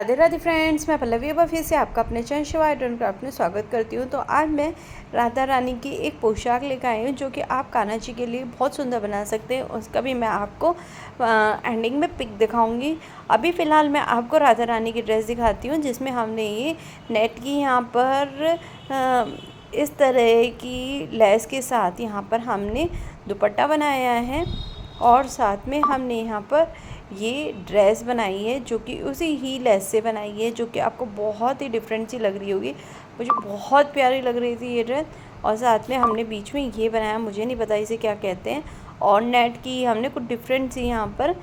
Radhe Radhe friends, मैं पल्लवी अब फिर से आपका अपने channel Shiva art and craft में स्वागत करती हूँ। तो आज मैं राधा रानी की एक पोशाक लेकर आई हूँ जो कि आप कान्हा जी के लिए बहुत सुंदर बना सकते हैं। उसका भी मैं आपको एंडिंग में पिक दिखाऊंगी। अभी फ़िलहाल मैं आपको राधा रानी की ड्रेस दिखाती हूँ जिसमें हमने ये नेट की यहाँ पर इस तरह की लेस के साथ यहाँ पर हमने दुपट्टा बनाया है और साथ में हमने यहाँ पर ये ड्रेस बनाई है जो कि उसी ही लेस से बनाई है, जो कि आपको बहुत ही डिफरेंट सी लग रही होगी। मुझे बहुत प्यारी लग रही थी ये ड्रेस। और साथ में हमने बीच में ये बनाया, मुझे नहीं पता इसे क्या कहते हैं। और नेट की हमने कुछ डिफरेंट सी यहाँ पर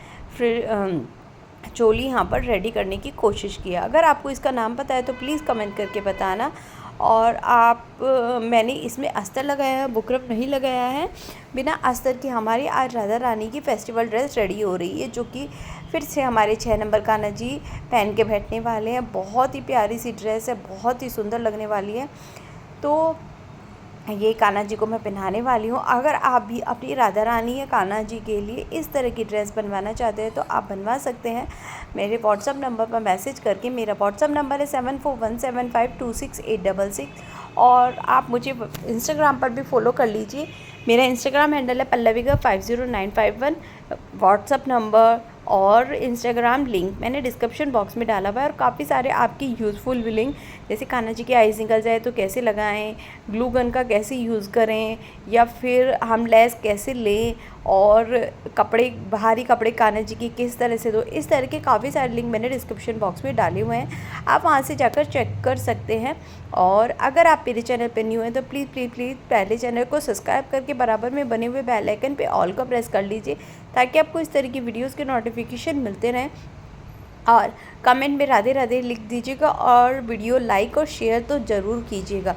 चोली यहाँ पर रेडी करने की कोशिश की है। अगर आपको इसका नाम पता है तो प्लीज़ कमेंट करके बताना। और मैंने इसमें अस्तर लगाया है, बुकरम नहीं लगाया है। बिना अस्तर की हमारी आज राधा रानी की फेस्टिवल ड्रेस रेडी हो रही है, जो कि फिर से हमारे 6 नंबर कान्हा जी पहन के बैठने वाले हैं। बहुत ही प्यारी सी ड्रेस है, बहुत ही सुंदर लगने वाली है। तो ये कान्हा जी को मैं पहनाने वाली हूँ। अगर आप भी अपनी राधा रानी या कान्हा जी के लिए इस तरह की ड्रेस बनवाना चाहते हैं तो आप बनवा सकते हैं मेरे व्हाट्सअप नंबर पर मैसेज करके। मेरा व्हाट्सअप नंबर है 7417526866। और आप मुझे इंस्टाग्राम पर भी फॉलो कर लीजिए। मेरा इंस्टाग्राम हैंडल है पल्लविका50951। व्हाट्सअप नंबर और इंस्टाग्राम लिंक मैंने डिस्क्रिप्शन बॉक्स में डाला हुआ है। और काफ़ी सारे आपकी यूज़फुल लिंक, जैसे कान्हा जी की आइज़ निकल जाए तो कैसे लगाएं, ग्लू गन का कैसे यूज़ करें, या फिर हम लेस कैसे लें, और कपड़े भारी कपड़े कान्हा जी की किस तरह से दो, इस तरह के काफ़ी सारे लिंक मैंने डिस्क्रिप्शन बॉक्स में डाले हुए हैं। आप वहाँ से जाकर चेक कर सकते हैं। और अगर आप मेरे चैनल पर न्यू हैं तो प्लीज़ प्लीज़ प्लीज़ पहले चैनल को सब्सक्राइब करके बराबर में बने हुए बेल आइकन पे ऑल को प्रेस कर लीजिए, ताकि आपको इस तरह की वीडियोस के नोटिफिकेशन मिलते रहें। और कमेंट में राधे राधे लिख दीजिएगा और वीडियो लाइक और शेयर तो ज़रूर कीजिएगा।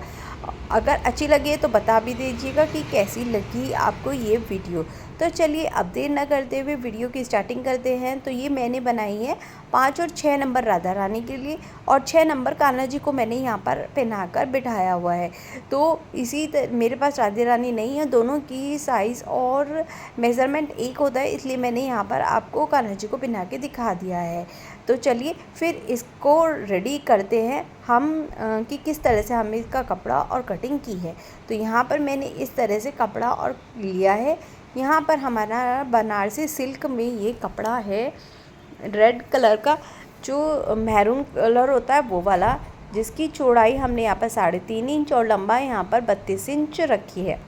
अगर अच्छी लगी तो बता भी दीजिएगा कि कैसी लगी आपको ये वीडियो। तो चलिए अब देर न करते हुए वीडियो की स्टार्टिंग करते हैं। तो ये मैंने बनाई है 5 और 6 नंबर राधा रानी के लिए, और 6 नंबर कान्हा जी को मैंने यहाँ पर पहनाकर बिठाया हुआ है। तो मेरे पास राधा रानी नहीं है, दोनों की साइज़ और मेज़रमेंट एक होता है, इसलिए मैंने यहाँ पर आपको कान्हा जी को पहना के दिखा दिया है। तो चलिए फिर इसको रेडी करते हैं हम कि किस तरह से हमने इसका कपड़ा और कटिंग की है। तो यहाँ पर मैंने इस तरह से कपड़ा और लिया है। यहाँ पर हमारा बनारसी सिल्क में ये कपड़ा है, रेड कलर का, जो मैरून कलर होता है वो वाला, जिसकी चौड़ाई हमने यहाँ पर 3.5 इंच और लंबाई यहाँ पर 32 इंच रखी है।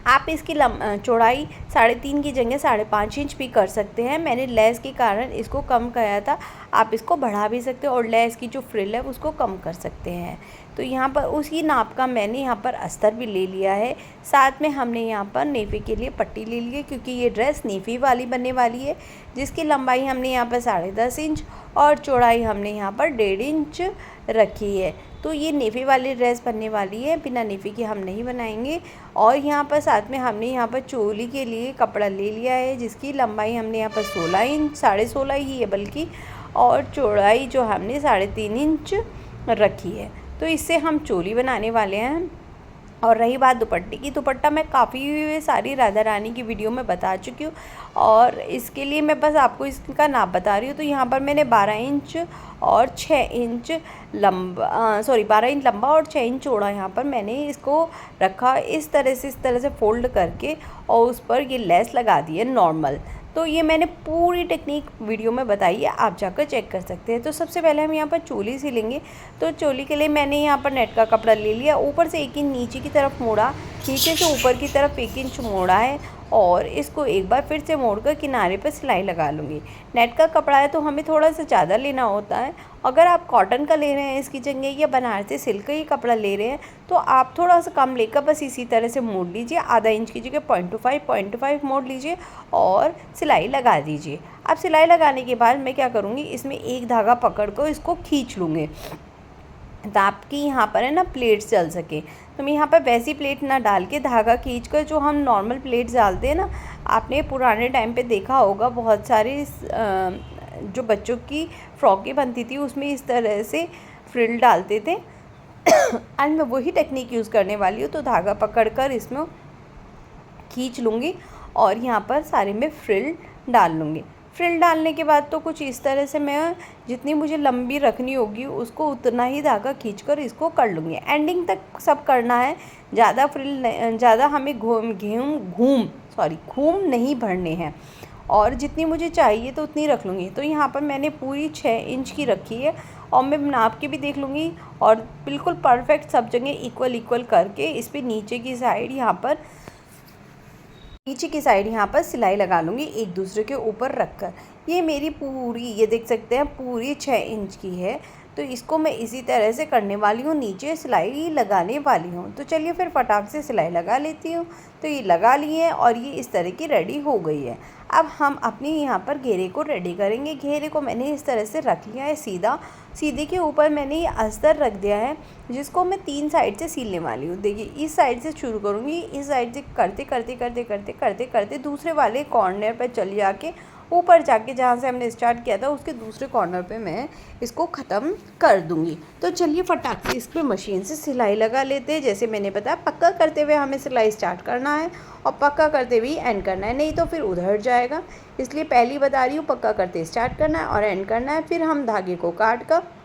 आप इसकी चौड़ाई 3.5 की जगह 5.5 इंच भी कर सकते हैं। मैंने लेस के कारण इसको कम किया था, आप इसको बढ़ा भी सकते हैं और लेस की जो फ्रिल है उसको कम कर सकते हैं। तो यहाँ पर उसी नाप का मैंने यहाँ पर अस्तर भी ले लिया है। साथ में हमने यहाँ पर नेफे के लिए पट्टी ले ली है, क्योंकि ये ड्रेस नेफी वाली बनने वाली है, जिसकी लंबाई हमने यहाँ पर 10.5 इंच और चौड़ाई हमने यहाँ पर 1.5 इंच रखी है। तो ये नेफी वाली ड्रेस बनने वाली है, बिना नेफी के हम नहीं बनाएंगे। और यहाँ पर साथ में हमने यहाँ पर चोली के लिए कपड़ा ले लिया है, जिसकी लंबाई हमने यहाँ पर 16 इंच, 16.5 ही है बल्कि, और चौड़ाई जो हमने 3.5 इंच रखी है। तो इससे हम चोली बनाने वाले हैं। और रही बात दुपट्टे की, दुपट्टा मैं काफ़ी सारी राधा रानी की वीडियो में बता चुकी हूँ, और इसके लिए मैं बस आपको इसका नाप बता रही हूँ। तो यहाँ पर मैंने 12 इंच और 6 इंच लंबा 12 इंच लंबा और 6 इंच चौड़ा यहाँ पर मैंने इसको रखा, इस तरह से फोल्ड करके, और उस पर ये लेस लगा दी है नॉर्मल। तो ये मैंने पूरी टेक्निक वीडियो में बताई है, आप जाकर चेक कर सकते हैं। तो सबसे पहले हम यहाँ पर चोली सिलेंगे। तो चोली के लिए मैंने यहाँ पर नेट का कपड़ा ले लिया, ऊपर से 1 इंच नीचे की तरफ मोड़ा, नीचे से ऊपर की तरफ 1 इंच मोड़ा है, और इसको एक बार फिर से मोड़कर किनारे पर सिलाई लगा लूँगी। नेट का कपड़ा है तो हमें थोड़ा सा ज़्यादा लेना होता है। अगर आप कॉटन का ले रहे हैं इसकी जगह, या बनारसी सिल्क का ही कपड़ा ले रहे हैं, तो आप थोड़ा सा कम लेकर बस इसी तरह से मोड़ लीजिए। आधा इंच की जगह 0.25 मोड़ लीजिए और सिलाई लगा दीजिए। अब सिलाई लगाने के बाद मैं क्या करूँगी, इसमें एक धागा पकड़ कर इसको खींच लूँगी, ताकि यहाँ पर है ना प्लेट्स चल सके। तो मैं यहाँ पर वैसी प्लेट ना डाल के धागा खींचकर, जो हम नॉर्मल प्लेट्स डालते हैं ना, आपने पुराने टाइम पे देखा होगा, बहुत सारी जो बच्चों की फ्रॉकें बनती थी उसमें इस तरह से फ्रिल डालते थे। आज मैं वही टेक्निक यूज़ करने वाली हूँ। तो धागा पकड़कर इसमें खींच लूँगी और यहाँ पर सारे में फ्रिल डाल लूँगी। फ्रिल डालने के बाद तो कुछ इस तरह से मैं जितनी मुझे लंबी रखनी होगी उसको उतना ही धागा खींचकर इसको कर लूँगी। एंडिंग तक सब करना है, ज़्यादा फ्रिल ज़्यादा हमें घूम नहीं भरने हैं, और जितनी मुझे चाहिए तो उतनी रख लूँगी। तो यहाँ पर मैंने पूरी 6 इंच की रखी है, और मैं नाप के भी देख लूँगी और बिल्कुल परफेक्ट सब जगह इक्वल करके इस पर नीचे की साइड यहाँ पर सिलाई लगा लूँगी एक दूसरे के ऊपर रखकर। ये मेरी पूरी, ये देख सकते हैं पूरी 6 इंच की है, तो इसको मैं इसी तरह से करने वाली हूँ, नीचे सिलाई लगाने वाली हूँ। तो चलिए फिर फटाक से सिलाई लगा लेती हूँ। तो ये लगा लिए हैं और ये इस तरह की रेडी हो गई है। अब हम अपनी यहाँ पर घेरे को रेडी करेंगे। घेरे को मैंने इस तरह से रख लिया है सीधे के ऊपर मैंने ये अस्तर रख दिया है, जिसको मैं 3 साइड से सीलने वाली हूँ। देखिए इस साइड से शुरू करूँगी, इस साइड से करते दूसरे वाले कॉर्नर पर चल जाके ऊपर जाके जहाँ से हमने स्टार्ट किया था उसके दूसरे कॉर्नर पे मैं इसको ख़त्म कर दूँगी। तो चलिए फटाक से इस पर मशीन से सिलाई लगा लेते हैं। जैसे मैंने बताया पक्का करते हुए हमें सिलाई स्टार्ट करना है और पक्का करते हुए एंड करना है, नहीं तो फिर उधर जाएगा। इसलिए पहली बता रही हूँ, पक्का करते स्टार्ट करना है और एंड करना है। फिर हम धागे को काट कर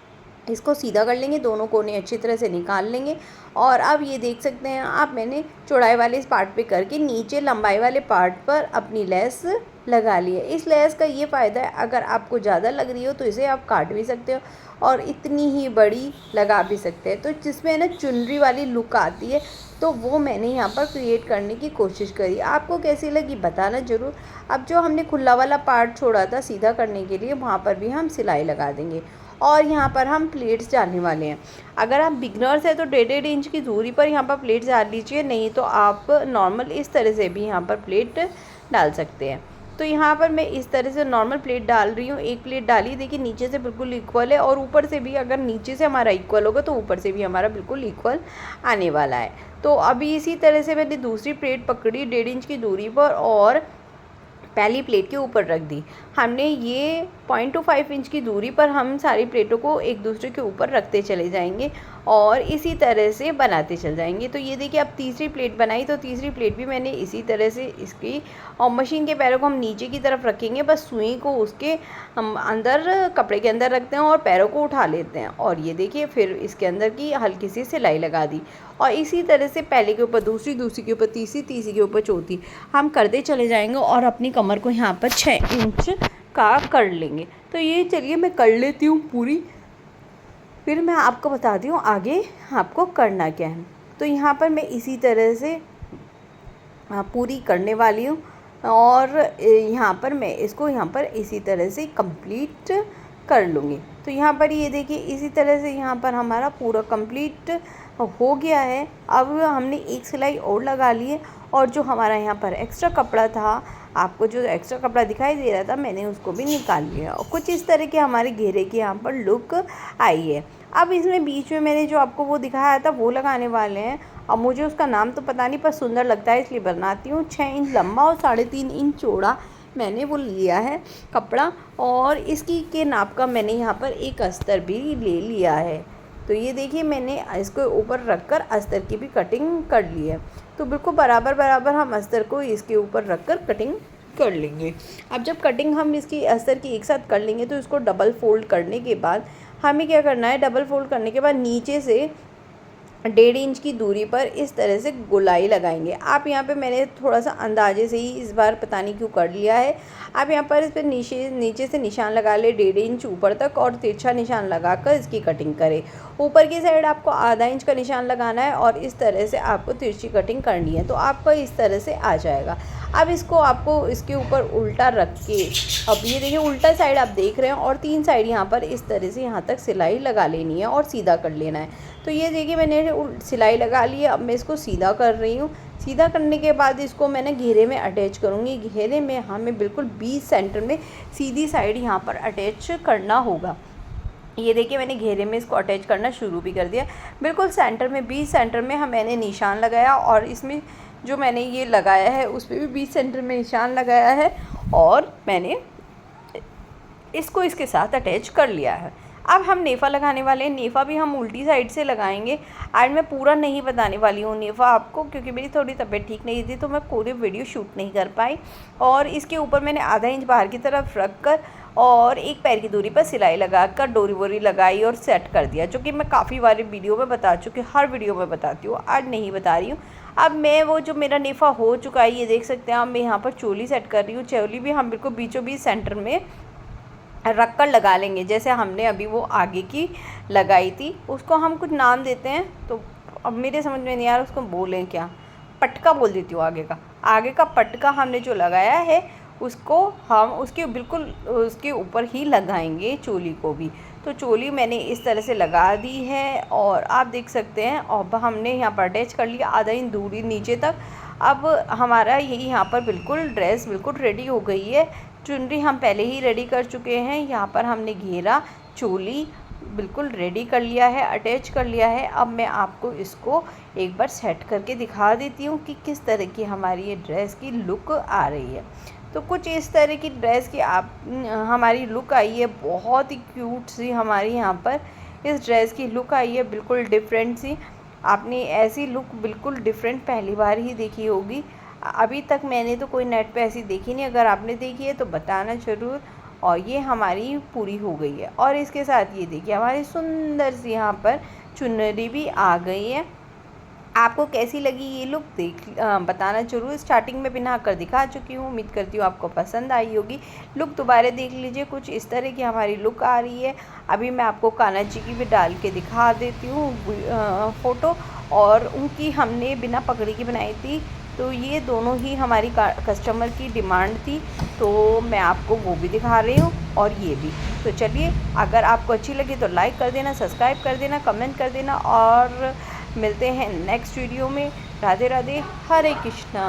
इसको सीधा कर लेंगे, दोनों कोने अच्छी तरह से निकाल लेंगे। और अब ये देख सकते हैं आप, मैंने चौड़ाई वाले इस पार्ट पे करके नीचे लंबाई वाले पार्ट पर अपनी लेस लगा ली है। इस लेस का ये फ़ायदा है, अगर आपको ज़्यादा लग रही हो तो इसे आप काट भी सकते हो और इतनी ही बड़ी लगा भी सकते हैं। तो जिसमें ना चुनरी वाली लुक आती है, तो वो मैंने यहाँ पर क्रिएट करने की कोशिश करी। आपको कैसी लगी बताना ज़रूर। अब जो हमने खुला वाला पार्ट छोड़ा था सीधा करने के लिए, वहाँ पर भी हम सिलाई लगा देंगे और यहाँ पर हम प्लेट्स डालने वाले हैं। अगर आप बिगनर्स हैं तो 1.5 इंच की दूरी पर यहाँ पर प्लेट्स डाल लीजिए, नहीं तो आप नॉर्मल इस तरह से भी यहाँ पर प्लेट डाल सकते हैं। तो यहाँ पर मैं इस तरह से नॉर्मल प्लेट डाल रही हूँ। एक प्लेट डाली, देखिए नीचे से बिल्कुल इक्वल है और ऊपर से भी, अगर नीचे से हमारा इक्वल होगा तो ऊपर से भी हमारा बिल्कुल इक्वल आने वाला है। तो अभी इसी तरह से मैंने दूसरी प्लेट पकड़ी 1.5 इंच की दूरी पर और पहली प्लेट के ऊपर रख दी। हमने ये 0.25 इंच की दूरी पर हम सारी प्लेटों को एक दूसरे के ऊपर रखते चले जाएंगे और इसी तरह से बनाते चल जाएंगे। तो ये देखिए अब तीसरी प्लेट बनाई, तो तीसरी प्लेट भी मैंने इसी तरह से इसकी, और मशीन के पैरों को हम नीचे की तरफ रखेंगे, बस सुई को उसके हम अंदर कपड़े के अंदर रखते हैं और पैरों को उठा लेते हैं। और ये देखिए फिर इसके अंदर की हल्की सी सिलाई लगा दी और इसी तरह से पहले के ऊपर दूसरी, दूसरी के ऊपर तीसरी, तीसरी के ऊपर चौथी हम करते चले जाएंगे और अपनी कमर को यहाँ पर 6 इंच का कर लेंगे। तो ये चलिए मैं कर लेती हूँ पूरी, फिर मैं आपको बताती हूँ आगे आपको करना क्या है। तो यहाँ पर मैं इसी तरह से पूरी करने वाली हूँ और यहाँ पर मैं इसको यहाँ पर इसी तरह से कंप्लीट कर लूँगी। तो यहाँ पर ये देखिए इसी तरह से यहाँ पर हमारा पूरा कंप्लीट हो गया है। अब हमने एक सिलाई और लगा ली है और जो हमारा यहाँ पर एक्स्ट्रा कपड़ा था, आपको जो एक्स्ट्रा कपड़ा दिखाई दे रहा था, मैंने उसको भी निकाल लिया और कुछ इस तरह के हमारे घेरे की यहाँ पर लुक आई है। अब इसमें बीच में मैंने जो आपको वो दिखाया था वो लगाने वाले हैं। अब मुझे उसका नाम तो पता नहीं, पर सुंदर लगता है इसलिए बनाती हूँ। 6 इंच लंबा और 3.5 इंच चौड़ा मैंने वो लिया है कपड़ा, और इसकी के नाप का मैंने यहाँ पर एक अस्तर भी ले लिया है। तो ये देखिए मैंने इसको ऊपर रखकर अस्तर की भी कटिंग कर ली है। तो बिल्कुल बराबर बराबर हम अस्तर को इसके ऊपर रखकर कटिंग कर लेंगे। अब जब कटिंग हम इसकी अस्तर की एक साथ कर लेंगे तो इसको डबल फोल्ड करने के बाद हमें क्या करना है, डबल फोल्ड करने के बाद नीचे से 1.5 इंच की दूरी पर इस तरह से गोलाई लगाएंगे। आप यहाँ पे मैंने थोड़ा सा अंदाजे से ही इस बार पता नहीं क्यों कर लिया है। आप यहाँ पर इस पर नीचे से निशान लगा ले 1.5 इंच ऊपर तक और तिरछा निशान लगाकर इसकी कटिंग करें। ऊपर की साइड आपको आधा इंच का निशान लगाना है और इस तरह से आपको तिरछी कटिंग करनी है। तो आपका इस तरह से आ जाएगा। अब इसको आपको इसके ऊपर उल्टा रख के, अब ये देखिए उल्टा साइड आप देख रहे हैं और 3 साइड यहाँ पर इस तरह से यहाँ तक सिलाई लगा लेनी है और सीधा कर लेना है। तो ये देखिए मैंने सिलाई लगा ली है। अब मैं इसको सीधा कर रही हूँ। सीधा करने के बाद इसको मैंने घेरे में अटैच करूँगी। घेरे में हमें बिल्कुल 20 सेंटर में सीधी साइड यहाँ पर अटैच करना होगा। ये देखिए मैंने घेरे में इसको अटैच करना शुरू भी कर दिया। बिल्कुल सेंटर में 20 सेंटर में मैंने निशान लगाया और इसमें जो मैंने ये लगाया है उस पर भी 20 सेंटर में निशान लगाया है और मैंने इसको इसके साथ अटैच कर लिया है। अब हम नेफ़ा लगाने वाले हैं। नेफ़ा भी हम उल्टी साइड से लगाएंगे। आज मैं पूरा नहीं बताने वाली हूँ नेफ़ा आपको, क्योंकि मेरी थोड़ी तबीयत ठीक नहीं थी तो मैं पूरी वीडियो शूट नहीं कर पाई। और इसके ऊपर मैंने आधा इंच बाहर की तरफ रख कर और एक पैर की दूरी पर सिलाई लगा कर डोरी वोरी लगाई और सेट कर दिया, जो कि मैं काफ़ी बार वीडियो में बता चुकी हूँ, हर वीडियो में बताती हूँ, आज नहीं बता रही हूँ। अब मैं वो जो मेरा नेफ़ा हो चुका है, ये देख सकते हैं आप, मैं यहाँ पर चोली सेट कर रही हूँ। चोली भी हम बिल्कुल बीचों बीच सेंटर में रख कर लगा लेंगे, जैसे हमने अभी वो आगे की लगाई थी। उसको हम कुछ नाम देते हैं, तो अब मेरे समझ में नहीं आ रहा उसको बोलें क्या, पटका बोल देती हूँ। आगे का पटका हमने जो लगाया है उसको हम उसके बिल्कुल उसके ऊपर ही लगाएंगे चोली को भी। तो चोली मैंने इस तरह से लगा दी है और आप देख सकते हैं। अब हमने यहाँ पर अटैच कर लिया आधा इंच दूरी नीचे तक। अब हमारा यही यहाँ पर बिल्कुल ड्रेस बिल्कुल रेडी हो गई है। चुनरी हम पहले ही रेडी कर चुके हैं। यहाँ पर हमने घेरा चोली बिल्कुल रेडी कर लिया है, अटैच कर लिया है। अब मैं आपको इसको एक बार सेट करके दिखा देती हूँ कि किस तरह की हमारी ये ड्रेस की लुक आ रही है। तो कुछ इस तरह की ड्रेस की हमारी लुक आई है, बहुत ही क्यूट सी हमारी यहाँ पर इस ड्रेस की लुक आई है, बिल्कुल डिफरेंट सी। आपने ऐसी लुक बिल्कुल डिफरेंट पहली बार ही देखी होगी। अभी तक मैंने तो कोई नेट पे ऐसी देखी नहीं, अगर आपने देखी है तो बताना ज़रूर। और ये हमारी पूरी हो गई है और इसके साथ ये देखिए हमारी सुंदर सी यहाँ पर चुनरी भी आ गई है। आपको कैसी लगी ये लुक बताना ज़रूर। स्टार्टिंग में पहना कर दिखा चुकी हूँ, उम्मीद करती हूँ आपको पसंद आई होगी। लुक दोबारा देख लीजिए, कुछ इस तरह की हमारी लुक आ रही है। अभी मैं आपको कान्हा जी की भी डाल के दिखा देती हूँ फ़ोटो, और उनकी हमने बिना पगड़ी की बनाई थी। तो ये दोनों ही हमारी कस्टमर की डिमांड थी, तो मैं आपको वो भी दिखा रही हूँ और ये भी। तो चलिए, अगर आपको अच्छी लगी तो लाइक कर देना, सब्सक्राइब कर देना, कमेंट कर देना और मिलते हैं नेक्स्ट वीडियो में। राधे राधे, हरे कृष्णा।